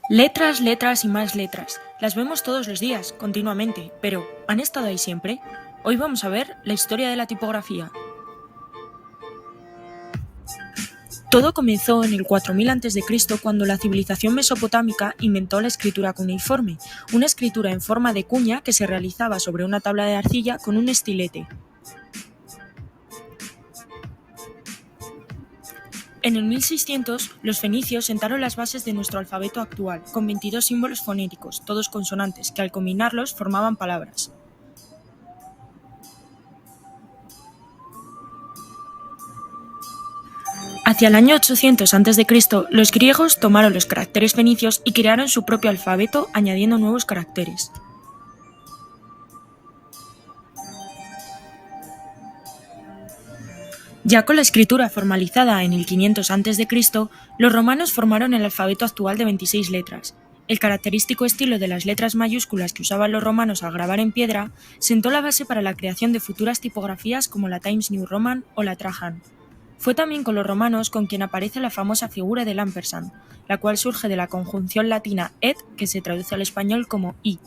Letras, letras y más letras. Las vemos todos los días, continuamente, pero ¿han estado ahí siempre? Hoy vamos a ver la historia de la tipografía. Todo comenzó en el 4000 a.C. cuando la civilización mesopotámica inventó la escritura cuneiforme, una escritura en forma de cuña que se realizaba sobre una tabla de arcilla con un estilete. En el 1600, los fenicios sentaron las bases de nuestro alfabeto actual, con 22 símbolos fonéticos, todos consonantes, que al combinarlos formaban palabras. Hacia el año 800 a.C., los griegos tomaron los caracteres fenicios y crearon su propio alfabeto añadiendo nuevos caracteres. Ya con la escritura formalizada en el 500 a.C., los romanos formaron el alfabeto actual de 26 letras. El característico estilo de las letras mayúsculas que usaban los romanos al grabar en piedra sentó la base para la creación de futuras tipografías como la Times New Roman o la Trajan. Fue también con los romanos con quien aparece la famosa figura del ampersand, la cual surge de la conjunción latina et, que se traduce al español como y.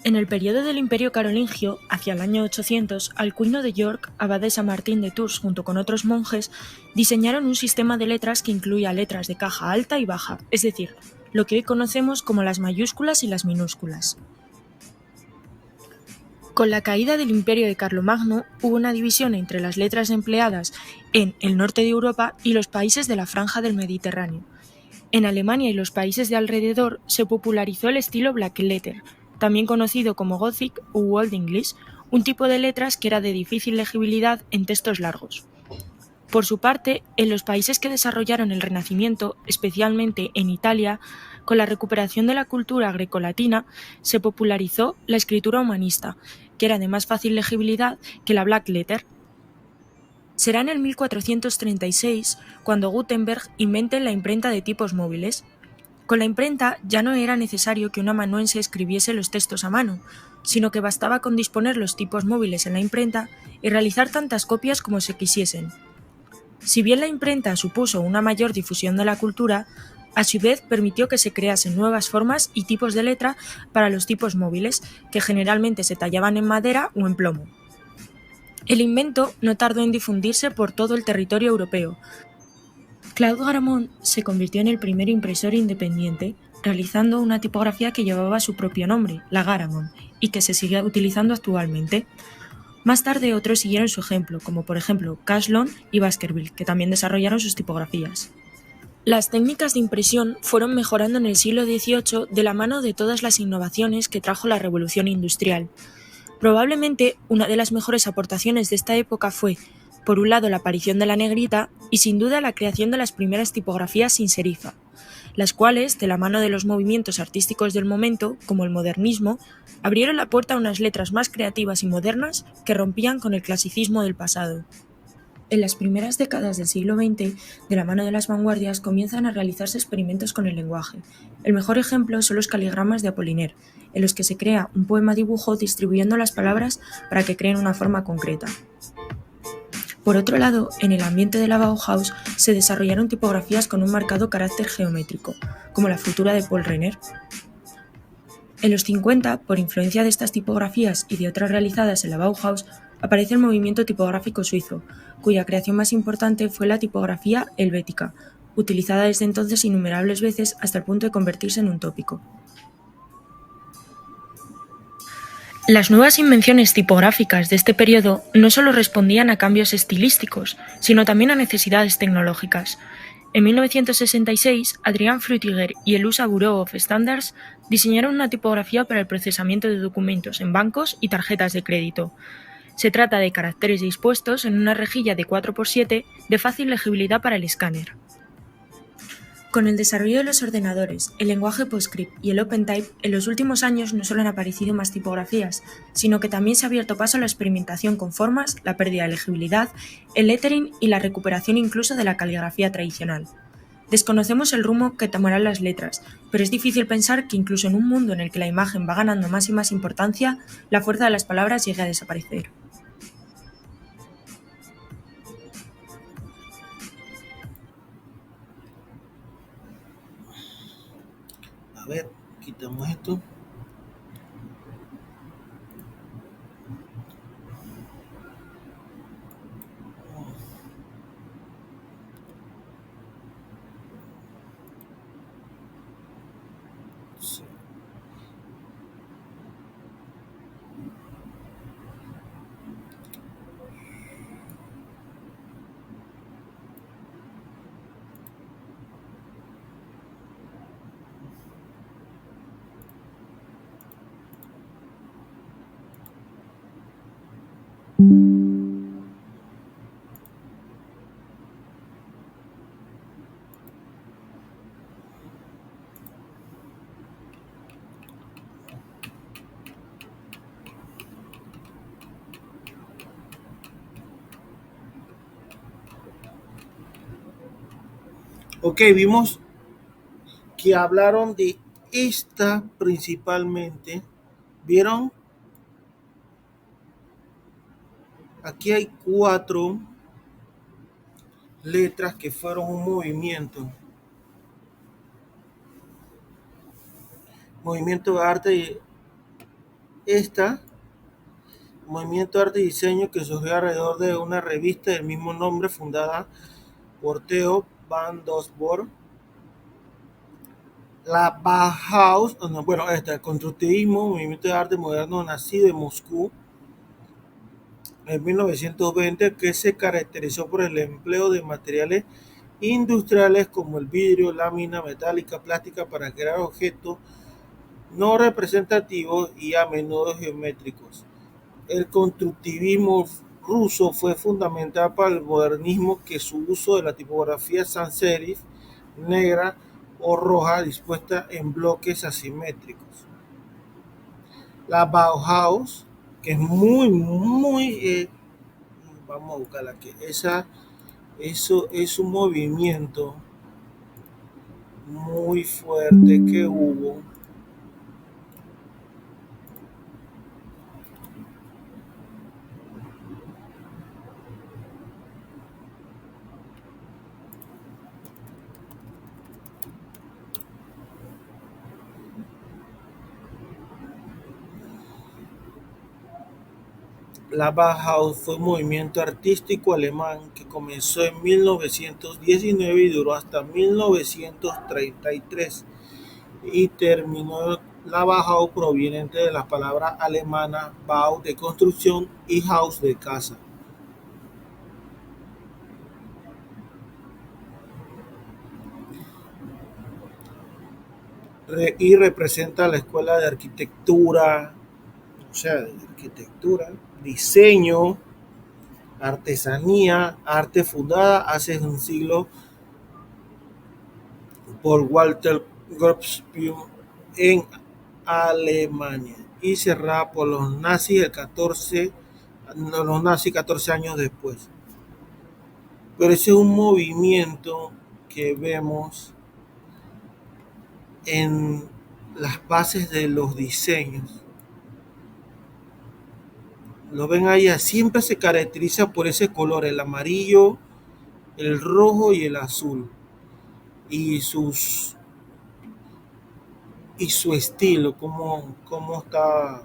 En el periodo del Imperio Carolingio, hacia el año 800, Alcuino de York, abadesa Martín de Tours junto con otros monjes, diseñaron un sistema de letras que incluía letras de caja alta y baja, es decir, lo que hoy conocemos como las mayúsculas y las minúsculas. Con la caída del Imperio de Carlomagno hubo una división entre las letras empleadas en el norte de Europa y los países de la franja del Mediterráneo. En Alemania y los países de alrededor se popularizó el estilo Black Letter, también conocido como Gothic u Old English, un tipo de letras que era de difícil legibilidad en textos largos. Por su parte, en los países que desarrollaron el Renacimiento, especialmente en Italia, con la recuperación de la cultura grecolatina, se popularizó la escritura humanista, que era de más fácil legibilidad que la Black Letter. Será en el 1436 cuando Gutenberg invente la imprenta de tipos móviles. Con la imprenta ya no era necesario que un amanuense escribiese los textos a mano, sino que bastaba con disponer los tipos móviles en la imprenta y realizar tantas copias como se quisiesen. Si bien la imprenta supuso una mayor difusión de la cultura, a su vez permitió que se creasen nuevas formas y tipos de letra para los tipos móviles, que generalmente se tallaban en madera o en plomo. El invento no tardó en difundirse por todo el territorio europeo. Claude Garamond se convirtió en el primer impresor independiente, realizando una tipografía que llevaba su propio nombre, la Garamond, y que se sigue utilizando actualmente. Más tarde otros siguieron su ejemplo, como por ejemplo Caslon y Baskerville, que también desarrollaron sus tipografías. Las técnicas de impresión fueron mejorando en el siglo XVIII de la mano de todas las innovaciones que trajo la Revolución Industrial. Probablemente una de las mejores aportaciones de esta época fue, por un lado, la aparición de la negrita y sin duda la creación de las primeras tipografías sin serifa, las cuales, de la mano de los movimientos artísticos del momento, como el modernismo, abrieron la puerta a unas letras más creativas y modernas que rompían con el clasicismo del pasado. En las primeras décadas del siglo XX, de la mano de las vanguardias, comienzan a realizarse experimentos con el lenguaje. El mejor ejemplo son los caligramas de Apollinaire, en los que se crea un poema-dibujo distribuyendo las palabras para que creen una forma concreta. Por otro lado, en el ambiente de la Bauhaus se desarrollaron tipografías con un marcado carácter geométrico, como la futura de Paul Renner. En los 50, por influencia de estas tipografías y de otras realizadas en la Bauhaus, aparece el movimiento tipográfico suizo, cuya creación más importante fue la tipografía helvética, utilizada desde entonces innumerables veces hasta el punto de convertirse en un tópico. Las nuevas invenciones tipográficas de este periodo no solo respondían a cambios estilísticos, sino también a necesidades tecnológicas. En 1966, Adrian Frutiger y el USA Bureau of Standards diseñaron una tipografía para el procesamiento de documentos en bancos y tarjetas de crédito. Se trata de caracteres dispuestos en una rejilla de 4×7 de fácil legibilidad para el escáner. Con el desarrollo de los ordenadores, el lenguaje PostScript y el OpenType, en los últimos años no solo han aparecido más tipografías, sino que también se ha abierto paso a la experimentación con formas, la pérdida de legibilidad, el lettering y la recuperación incluso de la caligrafía tradicional. Desconocemos el rumbo que tomarán las letras, pero es difícil pensar que incluso en un mundo en el que la imagen va ganando más y más importancia, la fuerza de las palabras llegue a desaparecer. A ver, quitamos esto. Sí. Ok, vimos que hablaron de esta principalmente. ¿Vieron? Aquí hay 4 letras que fueron un movimiento. Movimiento de arte. Esta, movimiento de arte y diseño que surgió alrededor de una revista del mismo nombre fundada por Theo van Doesburg. La Bauhaus, bueno, el constructivismo, movimiento de arte moderno nacido en Moscú en 1920, que se caracterizó por el empleo de materiales industriales como el vidrio, lámina metálica, plástica para crear objetos no representativos y a menudo geométricos. El constructivismo ruso fue fundamental para el modernismo, que su uso de la tipografía sans serif negra o roja dispuesta en bloques asimétricos. La Bauhaus, que es vamos a buscarla aquí, eso es un movimiento muy fuerte que hubo. La Bauhaus fue un movimiento artístico alemán que comenzó en 1919 y duró hasta 1933 y terminó. La Bauhaus proveniente de las palabras alemanas Bau de construcción y Haus de casa. Y representa la escuela de arquitectura, o sea, de arquitectura, diseño, artesanía, arte fundada hace un siglo por Walter Gropius en Alemania y cerrada por los nazis los nazis 14 años después. Pero ese es un movimiento que vemos en las bases de los diseños. Lo ven allá, siempre se caracteriza por ese color, el amarillo, el rojo y el azul. Y sus y su estilo, cómo está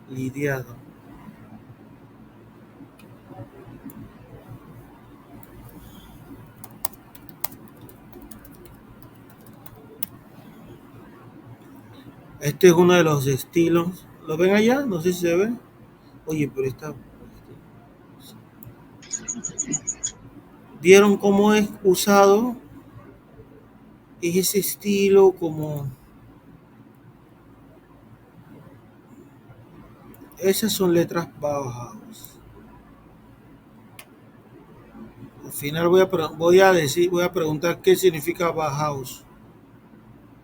lidiado. Este es uno de los estilos. ¿Lo ven allá? No sé si se ve. Oye, pero está. ¿Vieron cómo es usado? Es ese estilo como. Esas son letras Bauhaus. Al final voy a preguntar qué significa Bauhaus.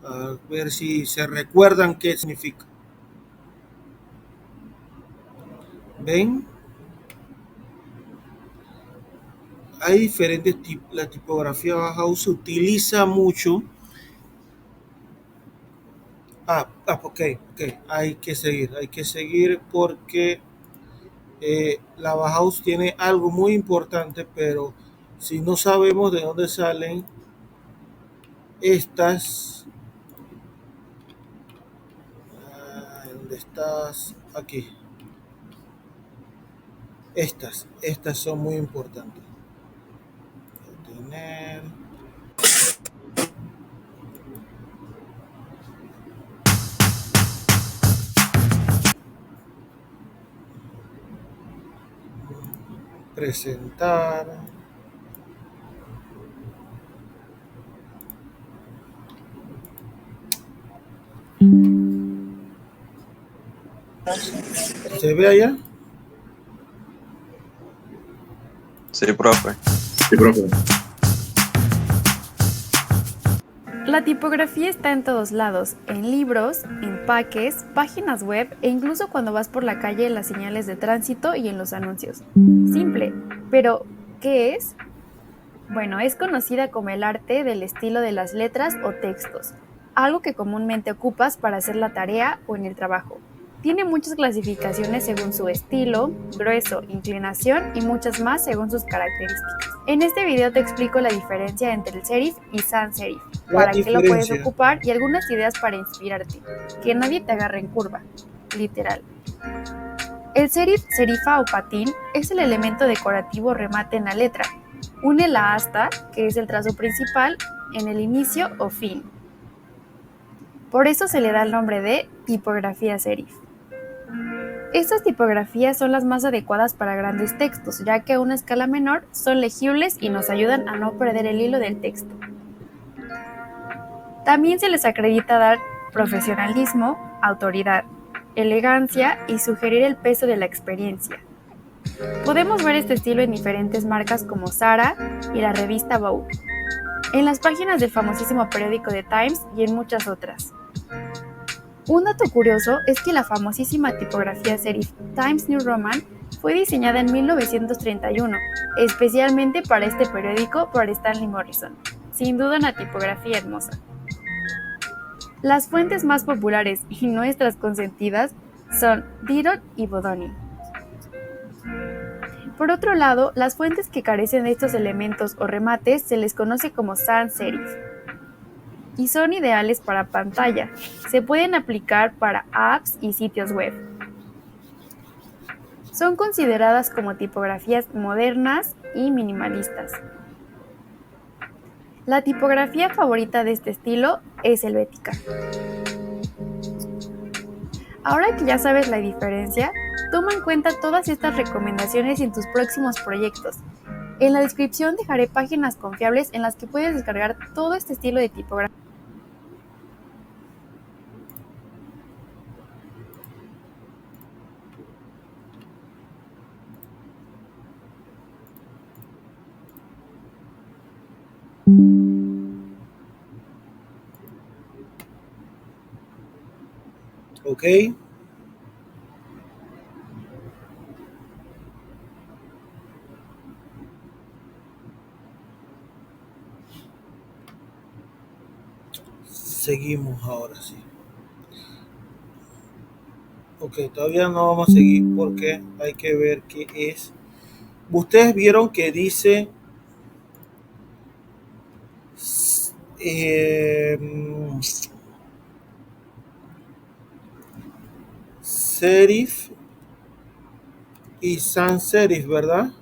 A ver si se recuerdan qué significa. ¿Ven? Hay diferentes tipos. La tipografía Bauhaus se utiliza mucho. Ok, hay que seguir porque la Bauhaus tiene algo muy importante, pero si no sabemos de dónde salen estas, ¿Dónde estás? Aquí. Estas son muy importantes. Tener. Presentar. ¿Se ve allá? Sí, profe. Sí, profe. La tipografía está en todos lados, en libros, empaques, páginas web e incluso cuando vas por la calle en las señales de tránsito y en los anuncios. Simple, pero ¿qué es? Bueno, es conocida como el arte del estilo de las letras o textos, algo que comúnmente ocupas para hacer la tarea o en el trabajo. Tiene muchas clasificaciones según su estilo, grueso, inclinación y muchas más según sus características. En este video te explico la diferencia entre el serif y sans serif, para qué lo puedes ocupar y algunas ideas para inspirarte. Que nadie te agarre en curva, literal. El serif, serifa o patín es el elemento decorativo remate en la letra. Une la asta, que es el trazo principal, en el inicio o fin. Por eso se le da el nombre de tipografía serif. Estas tipografías son las más adecuadas para grandes textos, ya que a una escala menor son legibles y nos ayudan a no perder el hilo del texto. También se les acredita dar profesionalismo, autoridad, elegancia y sugerir el peso de la experiencia. Podemos ver este estilo en diferentes marcas como Zara y la revista Vogue, en las páginas del famosísimo periódico The Times y en muchas otras. Un dato curioso es que la famosísima tipografía serif Times New Roman fue diseñada en 1931, especialmente para este periódico por Stanley Morrison. Sin duda una tipografía hermosa. Las fuentes más populares y nuestras consentidas son Diderot y Bodoni. Por otro lado, las fuentes que carecen de estos elementos o remates se les conoce como sans serif y son ideales para pantalla. Se pueden aplicar para apps y sitios web. Son consideradas como tipografías modernas y minimalistas. La tipografía favorita de este estilo es helvética. Ahora que ya sabes la diferencia, toma en cuenta todas estas recomendaciones en tus próximos proyectos. En la descripción dejaré páginas confiables en las que puedes descargar todo este estilo de tipografía. Ok. Seguimos ahora sí. Ok, todavía no vamos a seguir porque hay que ver qué es. Ustedes vieron que dice eh, serif y sans serif, ¿verdad?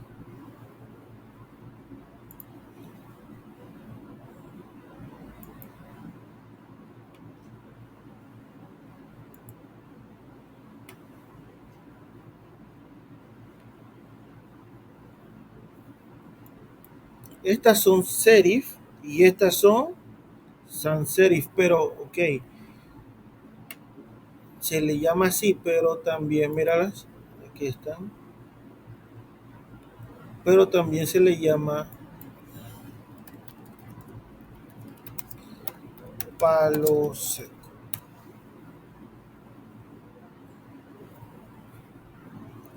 Estas son serif y estas son sans serif, pero ok, se le llama así, pero también, míralas, aquí están, pero también se le llama palo seco.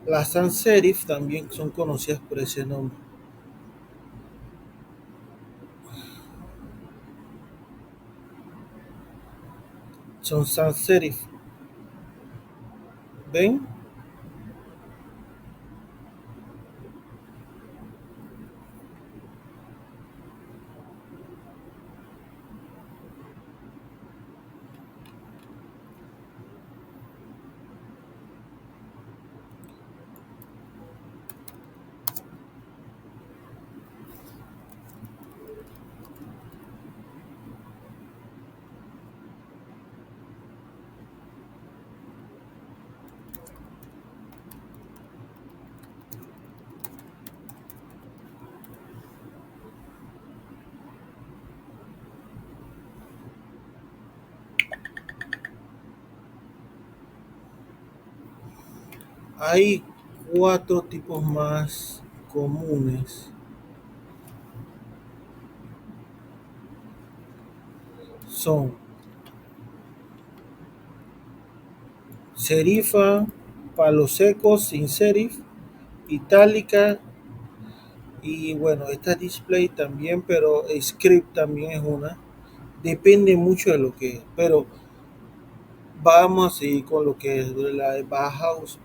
Las sans serif también son conocidas por ese nombre. Son sans serif. ¿Ven? Hay cuatro tipos más comunes. Son serifa, palo seco, sin serif, itálica y bueno, esta display también, pero script también es una. Depende mucho de lo que es, pero vamos a seguir con lo que es la de Bauhaus.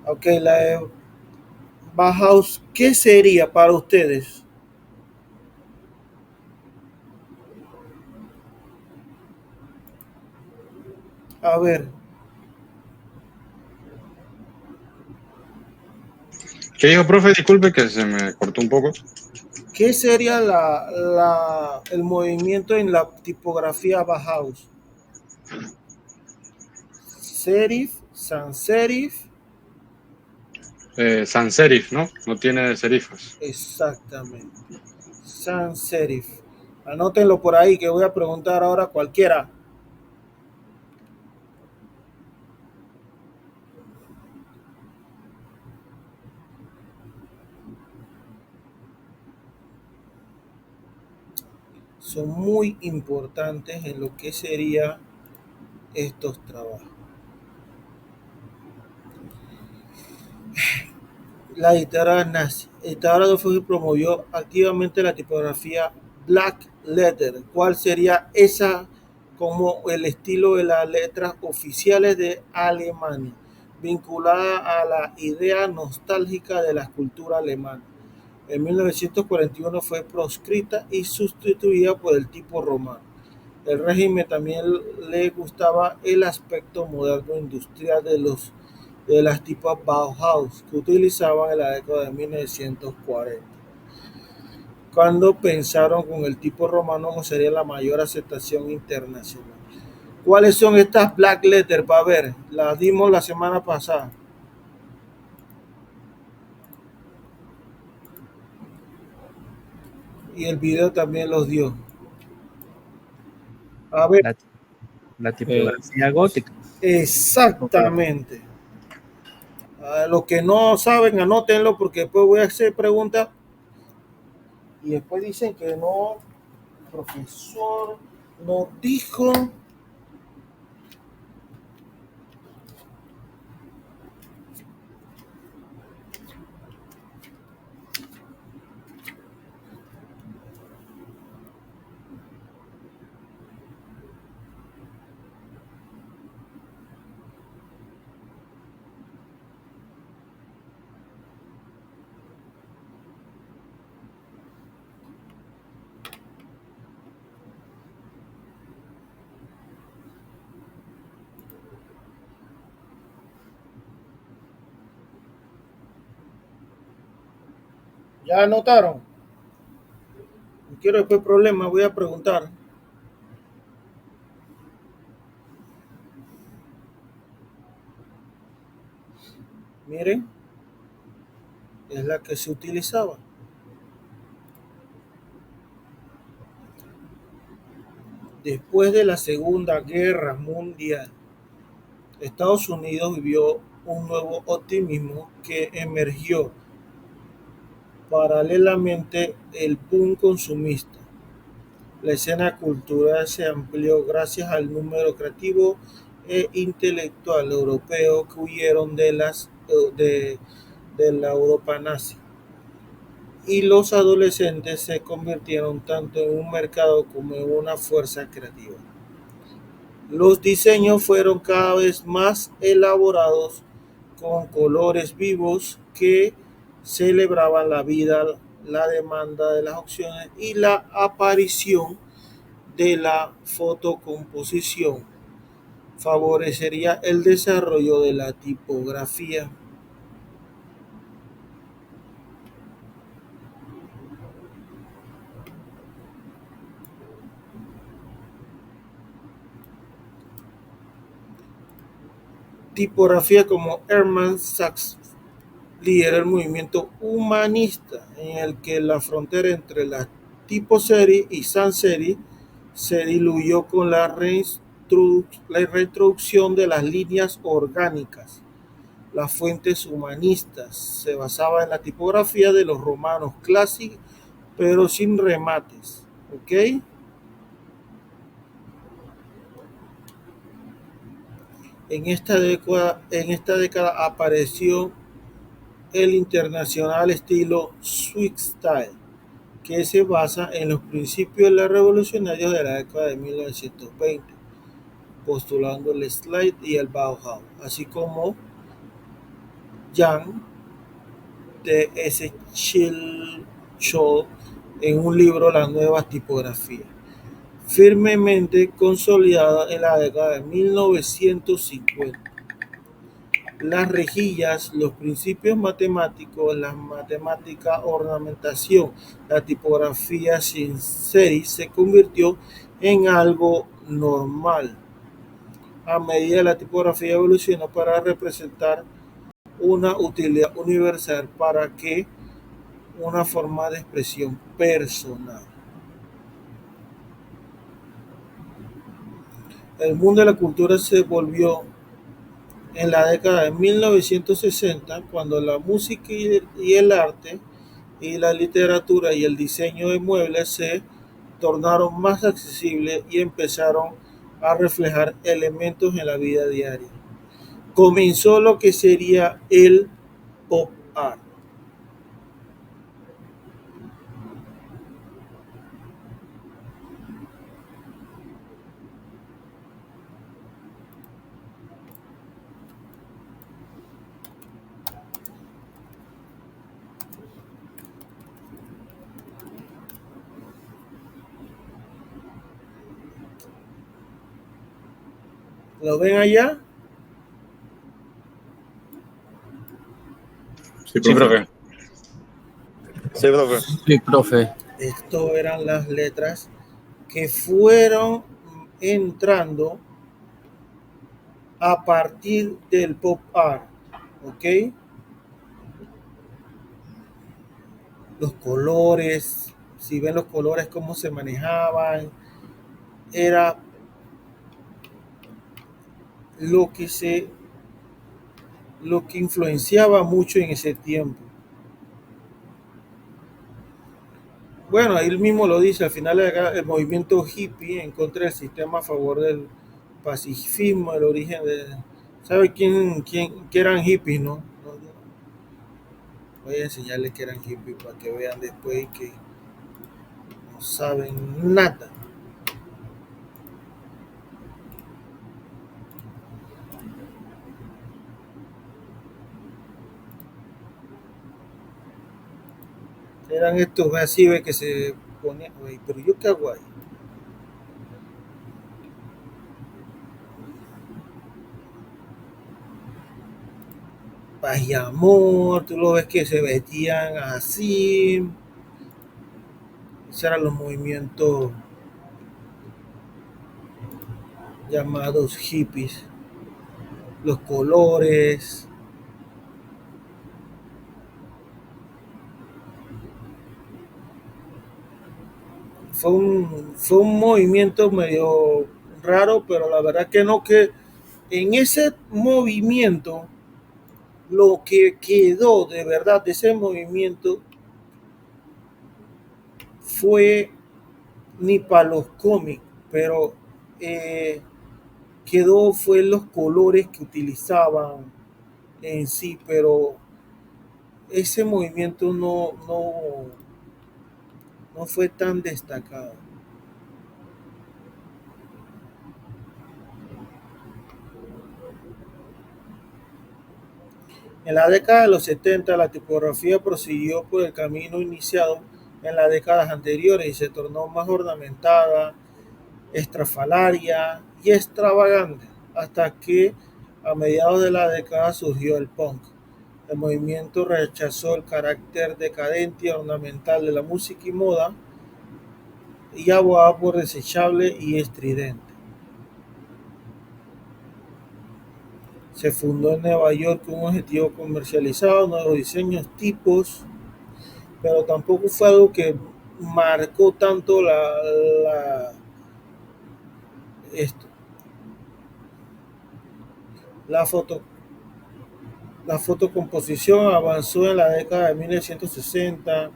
Ok, la de Bauhaus, ¿qué sería para ustedes? A ver, ¿Qué dijo, profe? Disculpe que se me cortó un poco. ¿qué sería el movimiento en la tipografía Bauhaus? Serif, sans serif, Sans serif, ¿no? No tiene serifas. exactamente. Sans serif. Anótenlo por ahí que voy a preguntar ahora cualquiera. Son muy importantes en lo que sería estos trabajos. La dictadura nazi. La dictadura de Fugger promovió activamente la tipografía Black Letter. ¿Cuál sería esa como el estilo de las letras oficiales de Alemania, vinculada a la idea nostálgica de la cultura alemana? En 1941 fue proscrita y sustituida por el tipo romano. El régimen también le gustaba el aspecto moderno industrial de las tipos Bauhaus que utilizaban en la década de 1940, cuando pensaron con el tipo romano sería la mayor aceptación internacional. ¿Cuáles son estas black letters? Para ver, las dimos la semana pasada. Y el video también los dio. A ver. La tipografía gótica. Exactamente. Los que no saben, anótenlo porque después voy a hacer preguntas y después dicen que no, el profesor nos dijo. ¿Ya anotaron? No quiero después problemas, voy a preguntar. Miren, es la que se utilizaba. Después de la Segunda Guerra Mundial, Estados Unidos vivió un nuevo optimismo que emergió paralelamente el boom consumista. La escena cultural se amplió gracias al número creativo e intelectual europeo que huyeron de la Europa nazi, y los adolescentes se convirtieron tanto en un mercado como en una fuerza creativa. Los diseños fueron cada vez más elaborados con colores vivos que celebraban la vida, la demanda de las opciones y la aparición de la fotocomposición favorecería el desarrollo de la tipografía. Tipografía como Hermann Sachs lideró el movimiento humanista en el que la frontera entre la tipo serie y sans serif se diluyó con la reintroducción de las líneas orgánicas. las fuentes humanistas. Se basaba en la tipografía de los romanos clásicos, pero sin remates. ¿Ok? En esta década apareció el internacional estilo Swiss Style, que se basa en los principios revolucionarios de la década de 1920, postulando el slide y el Bauhaus, así como Jan T. S. Schildschow en un libro Las nuevas tipografías, firmemente consolidada en la década de 1950. Las rejillas, los principios matemáticos, la matemática, ornamentación, la tipografía sin serif se convirtió en algo normal. A medida que la tipografía evolucionó para representar una utilidad universal para que una forma de expresión personal. El mundo de la cultura se volvió en la década de 1960, cuando la música y el arte y la literatura y el diseño de muebles se tornaron más accesibles y empezaron a reflejar elementos en la vida diaria. Comenzó lo que sería el pop art. ¿Lo ven allá? Sí, profe. Sí, profe. Sí, profe. Estas eran las letras que fueron entrando a partir del pop art, ¿ok? Los colores, si ven los colores, cómo se manejaban, era lo que influenciaba mucho en ese tiempo. Bueno, ahí mismo lo dice, al final el movimiento hippie en contra del sistema a favor del pacifismo, el origen de... ¿Sabe quién que eran hippies, no? Voy a enseñarles que eran hippies para que vean después que no saben nada. Eran estos así que se ponían, pero yo qué hago ahí. Paz y amor, tú lo ves que se vestían así. Esos eran los movimientos llamados hippies. Los colores. Fue un movimiento medio raro, pero la verdad que no, que en ese movimiento, lo que quedó de verdad de ese movimiento fue ni para los cómics, pero quedó fue los colores que utilizaban en sí, pero ese movimiento no fue tan destacado. En la década de los 70, la tipografía prosiguió por el camino iniciado en las décadas anteriores y se tornó más ornamentada, estrafalaria y extravagante, hasta que a mediados de la década surgió el punk. El movimiento rechazó el carácter decadente y ornamental de la música y moda y abogaba por desechable y estridente. Se fundó en Nueva York con un objetivo comercializado, nuevos diseños, tipos, pero tampoco fue algo que marcó tanto la foto. La fotocomposición avanzó en la década de 1960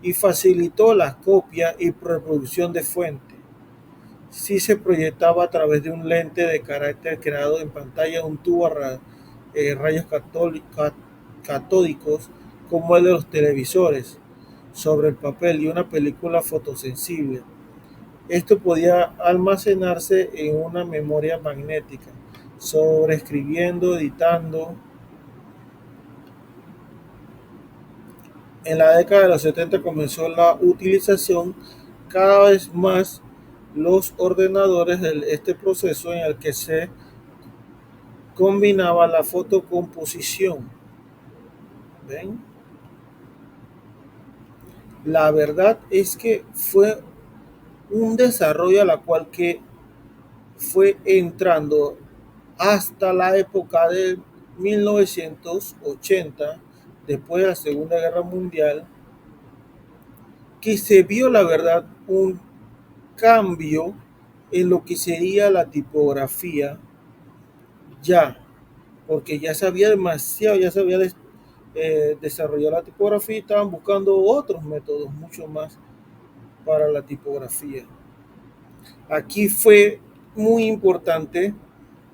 y facilitó la copia y reproducción de fuente. Si se proyectaba a través de un lente de carácter creado en pantalla, un tubo a rayos catódicos como el de los televisores sobre el papel y una película fotosensible. Esto podía almacenarse en una memoria magnética, sobreescribiendo, editando. En la década de los 70 comenzó la utilización cada vez más los ordenadores de este proceso en el que se combinaba la fotocomposición. ¿Ven? La verdad es que fue un desarrollo a la cual que fue entrando hasta la época de 1980, después de la Segunda Guerra Mundial, que se vio la verdad un cambio en lo que sería la tipografía ya, porque ya se había demasiado, ya se había desarrollado la tipografía y estaban buscando otros métodos mucho más para la tipografía. Aquí fue muy importante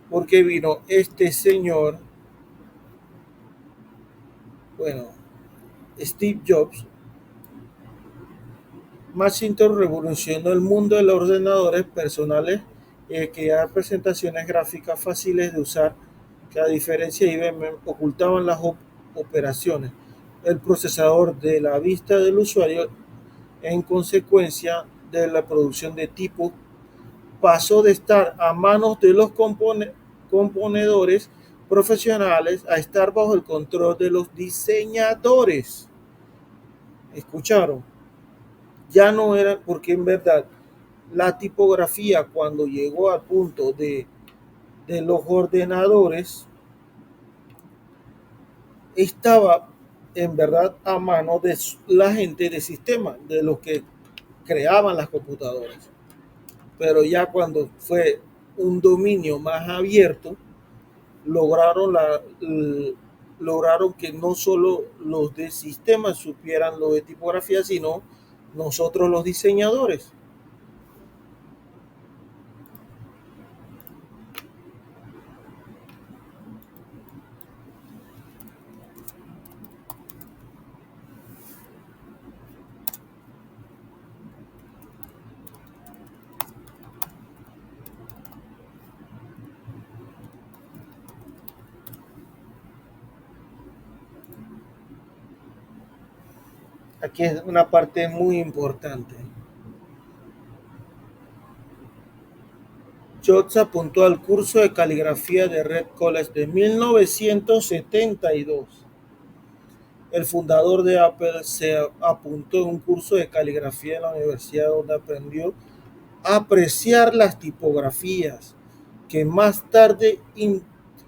porque vino este señor, bueno, Steve Jobs. Macintosh revolucionó el mundo de los ordenadores personales y crear presentaciones gráficas fáciles de usar que, a diferencia de IBM, ocultaban las operaciones. El procesador de la vista del usuario, en consecuencia de la producción de tipo, pasó de estar a manos de los componedores profesionales a estar bajo el control de los diseñadores. ¿Escucharon? Ya no era, porque en verdad la tipografía, cuando llegó al punto de los ordenadores, estaba en verdad a mano de la gente de sistema, de los que creaban las computadoras. Pero ya cuando fue un dominio más abierto, lograron que no solo los de sistemas supieran lo de tipografía, sino nosotros los diseñadores. Aquí es una parte muy importante. Jobs apuntó al curso de caligrafía de Red College de 1972. El fundador de Apple se apuntó en un curso de caligrafía en la universidad, donde aprendió a apreciar las tipografías que más tarde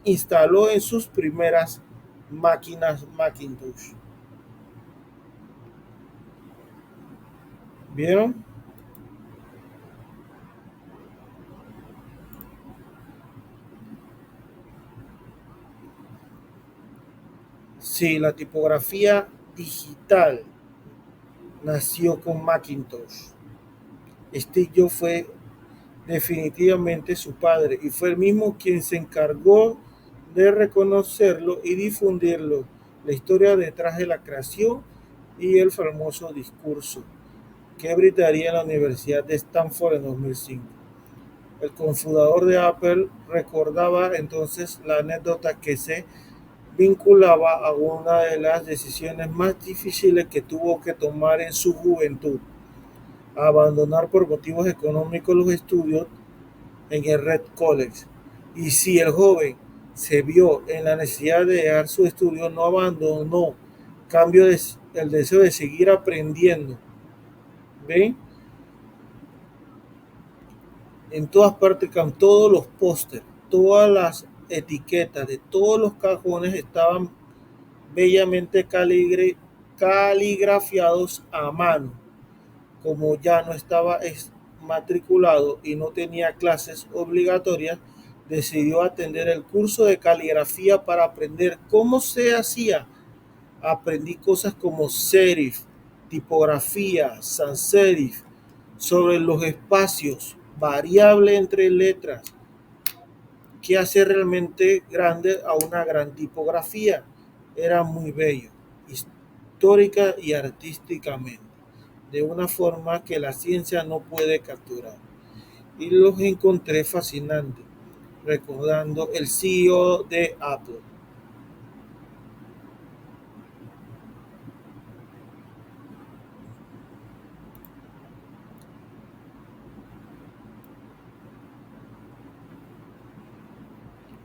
instaló en sus primeras máquinas Macintosh. ¿Vieron? Sí, la tipografía digital nació con Macintosh. Steve Jobs fue definitivamente su padre y fue el mismo quien se encargó de reconocerlo y difundirlo, la historia detrás de la creación y el famoso discurso que brindaría en la Universidad de Stanford en 2005. El cofundador de Apple recordaba entonces la anécdota que se vinculaba a una de las decisiones más difíciles que tuvo que tomar en su juventud: abandonar por motivos económicos los estudios en el Red College. Y si el joven se vio en la necesidad de dejar su estudio, no abandonó, cambió el deseo de seguir aprendiendo. ¿Ven? En todas partes, con todos los pósters, todas las etiquetas de todos los cajones estaban bellamente caligrafiados a mano. Como ya no estaba matriculado y no tenía clases obligatorias, decidió atender el curso de caligrafía para aprender cómo se hacía. Aprendí cosas como serif, tipografía, sans serif, sobre los espacios, variable entre letras, que hace realmente grande a una gran tipografía. Era muy bello, histórica y artísticamente, de una forma que la ciencia no puede capturar. Y los encontré fascinantes, recordando el CEO de Apple.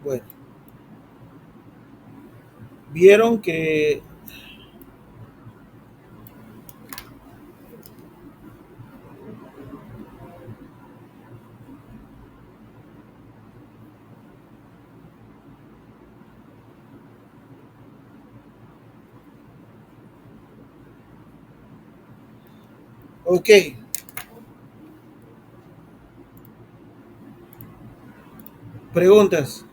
Bueno, vieron que ok, preguntas.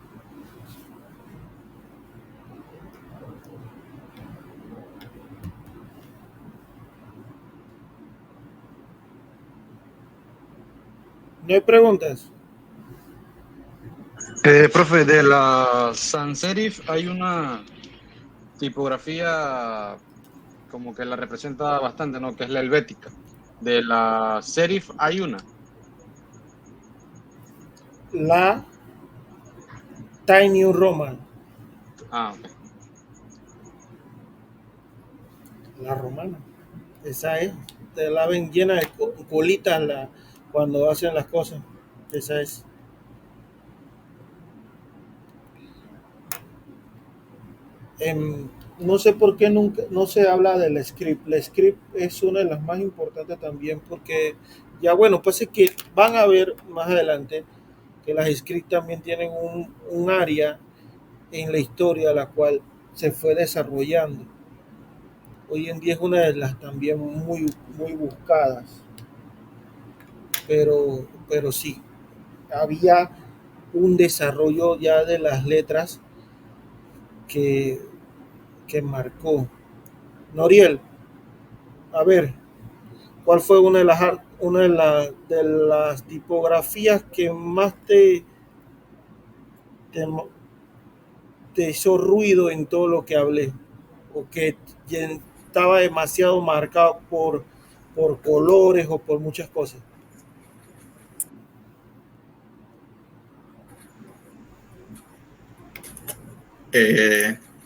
¿No hay preguntas? Profe, de la sans serif hay una tipografía como que la representa bastante, ¿no? Que es la helvética. De la serif hay una. La Tiny Roman, Ah, ok. la romana. Esa es. Te la ven llena de colitas cuando hacen las cosas. Esa es. Em, no sé por qué nunca no se habla del script. El script es una de las más importantes también porque ya bueno, pues es que van a ver más adelante que las scripts también tienen un área en la historia la cual se fue desarrollando. Hoy en día es una de las también muy buscadas, pero sí, había un desarrollo ya de las letras que, que marcó. Noriel, a ver, ¿cuál fue de las tipografías que más te, te hizo ruido en todo lo que hablé? ¿O que estaba demasiado marcado por colores o por muchas cosas?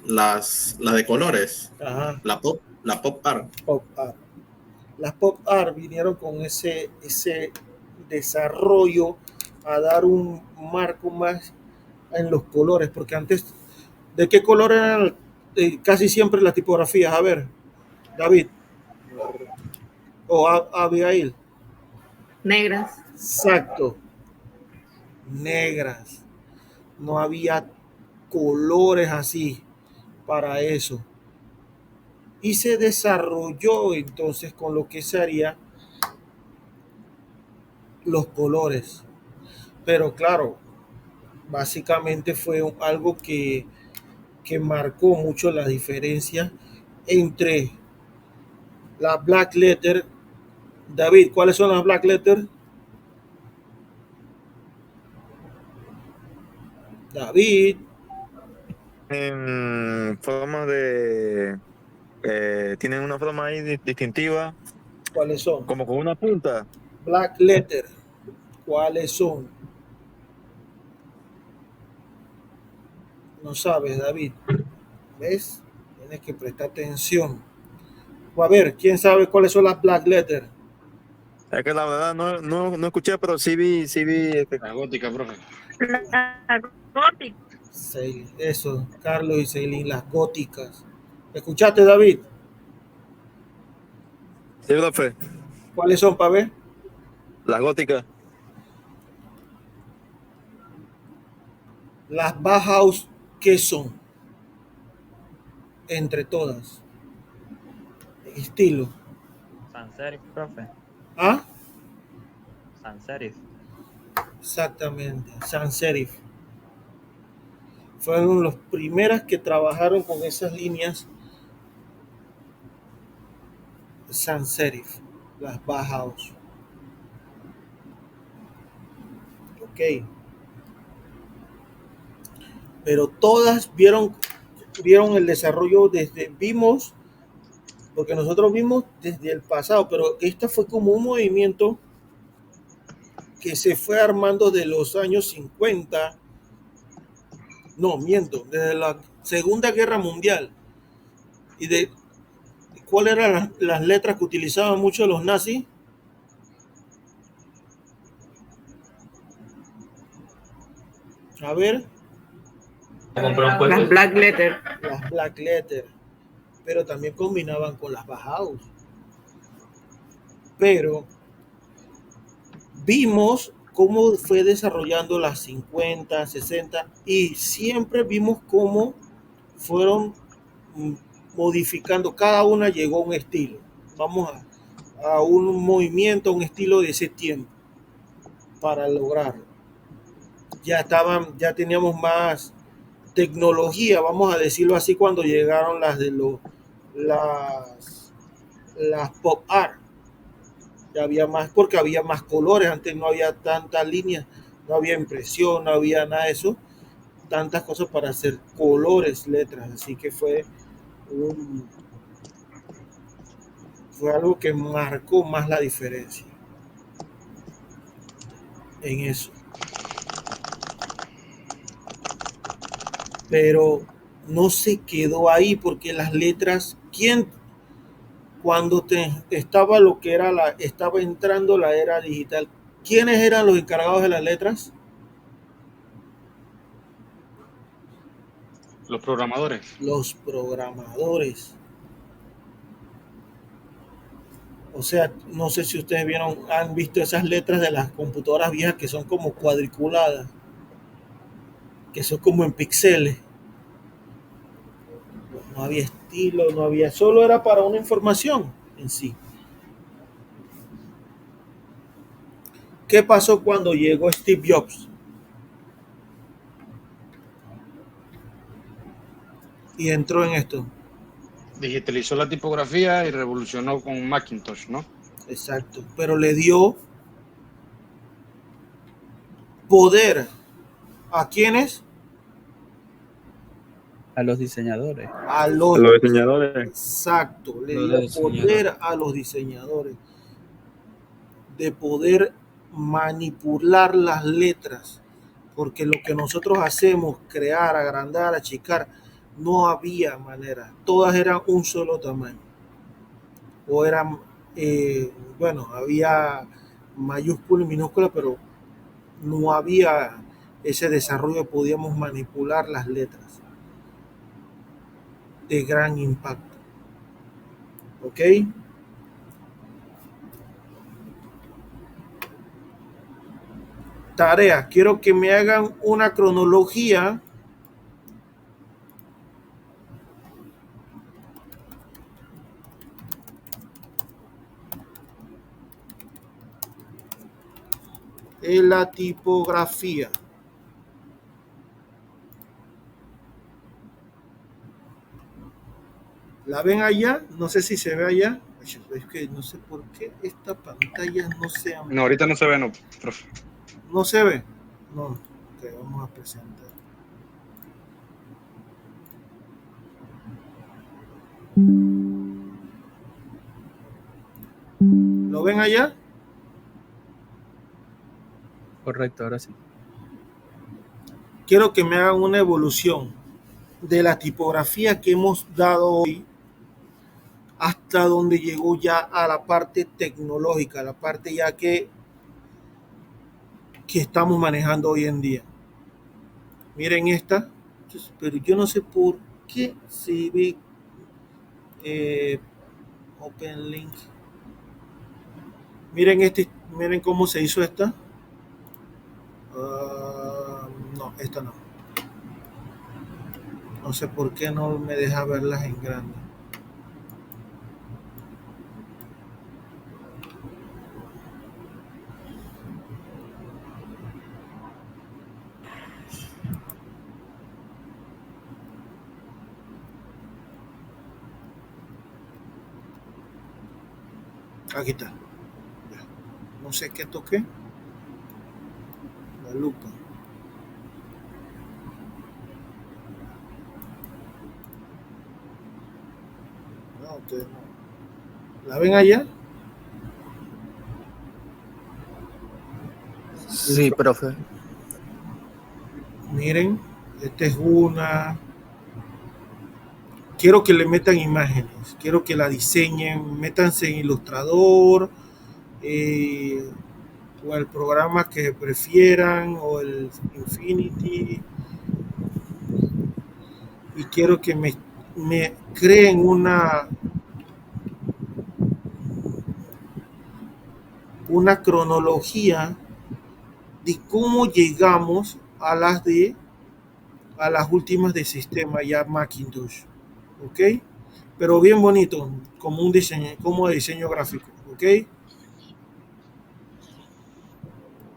Las de colores, Ajá, la pop art. pop art. Las pop art vinieron con ese desarrollo a dar un marco más en los colores, porque antes, ¿de qué color eran casi siempre las tipografías? A ver, David o Abigail. Negras. Exacto, negras. No había colores así para eso. Y se desarrolló entonces con lo que serían los colores. Pero claro, básicamente fue algo que marcó mucho la diferencia entre la black letter. David, ¿cuáles son las black letter? David, En forma de... tienen una forma ahí distintiva, ¿cuáles son? como con una punta. Black letter, ¿cuáles son? No sabes, David. ¿Ves? Tienes que prestar atención. A ver, ¿quién sabe cuáles son las black letter? Es que la verdad no escuché, pero sí vi La gótica, profe. La gótica. Eso, Carlos y Celine, las góticas. ¿Escuchaste, David? sí, profe, ¿Cuáles son, para ver? las góticas. Las Bauhaus, ¿qué son? Entre todas. Estilo. Sans serif, profe. ¿Ah? Sans serif. Exactamente. Sans serif. Fueron los primeras que trabajaron con esas líneas sans serif, las Bauhaus. Ok. Pero todas vieron el desarrollo porque nosotros vimos desde el pasado, pero esta fue como un movimiento que se fue armando de los años 50, no, miento, desde la Segunda Guerra Mundial. ¿Y de cuáles eran las letras que utilizaban mucho los nazis? A ver, Las Black Letter. las Black Letter, pero también combinaban con las Bauhaus. Pero vimos cómo fue desarrollando las 50, 60 y siempre vimos cómo fueron modificando, cada una llegó a un estilo. Vamos a un movimiento, a un estilo de ese tiempo para lograrlo. Ya teníamos más tecnología, vamos a decirlo así, cuando llegaron las pop art. Ya había más, porque había más colores, antes no había tantas líneas, no había impresión, no había nada de eso, tantas cosas para hacer colores, letras, así que fue algo que marcó más la diferencia en eso. Pero no se quedó ahí porque las letras, cuando estaba lo que era estaba entrando la era digital, ¿quiénes eran los encargados de las letras? Los programadores. Los programadores. O sea, no sé si ustedes han visto esas letras de las computadoras viejas que son como cuadriculadas, que son como en píxeles. No había estilo, no había, solo era para una información en sí. ¿Qué pasó cuando llegó Steve Jobs? Y entró en esto. Digitalizó la tipografía y revolucionó con Macintosh, ¿no? Exacto. Pero le dio poder. ¿A quiénes? A los diseñadores. A los diseñadores. Exacto. Le dio poder a los diseñadores de poder manipular las letras. Porque lo que nosotros hacemos, crear, agrandar, achicar, no había manera. Todas eran un solo tamaño. O eran, bueno, había mayúscula y minúscula, pero no había ese desarrollo, podíamos manipular las letras de gran impacto. ¿Ok? Tarea, quiero que me hagan una cronología de la tipografía. ¿La ven allá? No sé si se ve allá. Es que no sé por qué esta pantalla no se No, ahorita no se ve, no, profe. ¿No se ve? No. Ok, vamos a presentar. ¿Lo ven allá? Correcto, ahora sí. Quiero que me hagan una evolución de la tipografía que hemos dado hoy hasta donde llegó ya a la parte tecnológica, la parte ya que estamos manejando hoy en día. Miren esta, pero yo no sé por qué se ve Open Link. Miren cómo se hizo esta. No, esta no. No sé por qué no me deja verlas en grande. Aquí está. Ya. No sé qué toqué. La lupa. No, ustedes no. ¿La ven allá? Sí, profe. Miren, esta es una. Quiero que le metan imágenes, quiero que la diseñen, métanse en Illustrator, eh, o el programa que prefieran, o el Infinity, y quiero que me creen una cronología de cómo llegamos a las últimas de sistema ya Macintosh, ¿ok? Pero bien bonito, como un diseño, como diseño gráfico, ¿ok?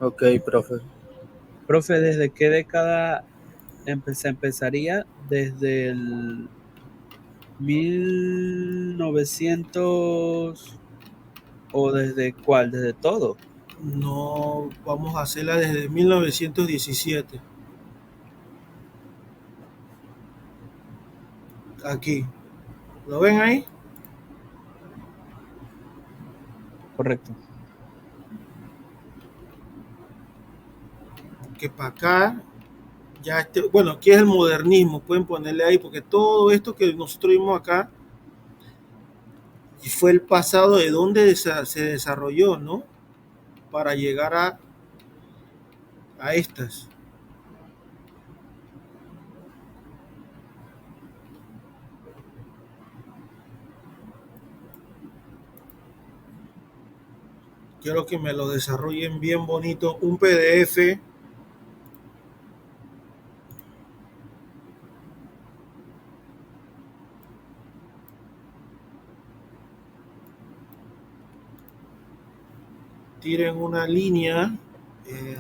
Ok, profe. Profe, ¿desde qué década se empezaría? ¿Desde el 1900 o desde cuál? ¿Desde todo? No, vamos a hacerla desde 1917. Aquí. ¿Lo ven ahí? Correcto. Que para acá, ya bueno, aquí es el modernismo, pueden ponerle ahí, porque todo esto que nosotros vimos acá fue el pasado de donde se desarrolló, ¿no? Para llegar a estas. Quiero que me lo desarrollen bien bonito, un PDF. Tiren una línea. eh,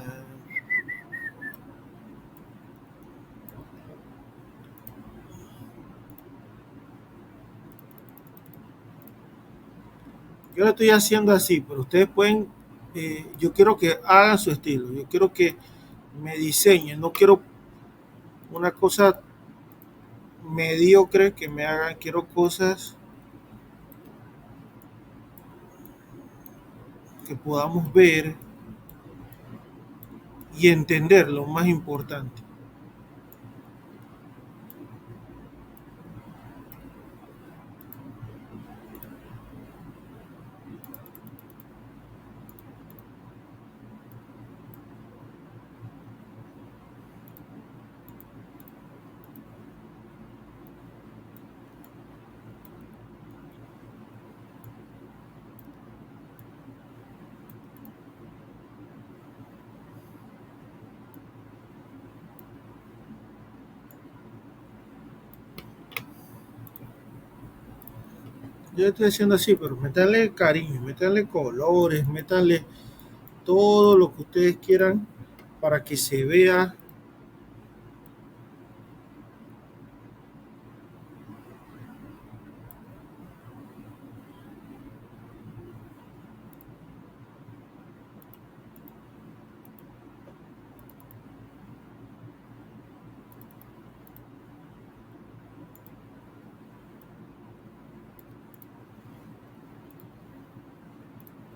yo lo estoy haciendo así, pero ustedes pueden, yo quiero que hagan su estilo, yo quiero que me diseñen, no quiero una cosa mediocre que me hagan, quiero cosas que podamos ver y entender lo más importante. Yo estoy haciendo así, pero métanle cariño, métanle colores, métanle todo lo que ustedes quieran para que se vea.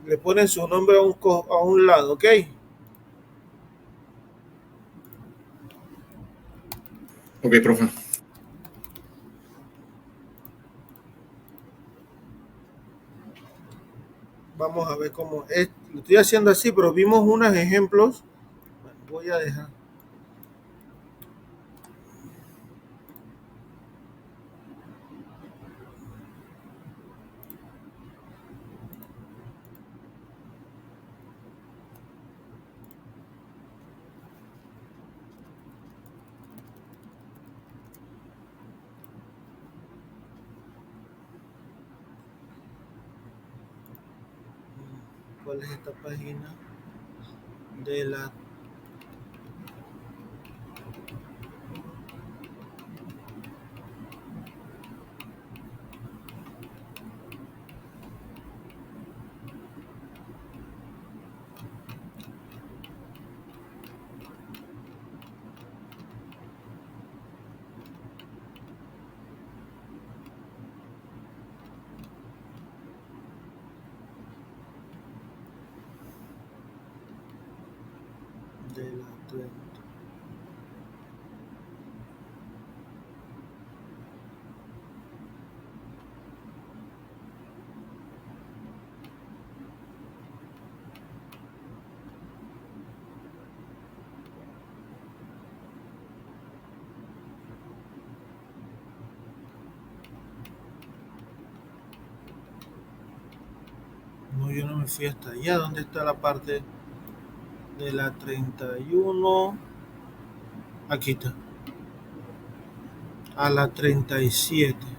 Le ponen su nombre a un lado, ¿ok? Ok, profe. Vamos a ver cómo es. Lo estoy haciendo así, pero vimos unos ejemplos. Bueno, voy a dejar. ¿Cuál es esta página? De la De la 30. No, yo no me fui hasta allá. ¿Dónde está la parte de la 31? Aquí está. A la 37.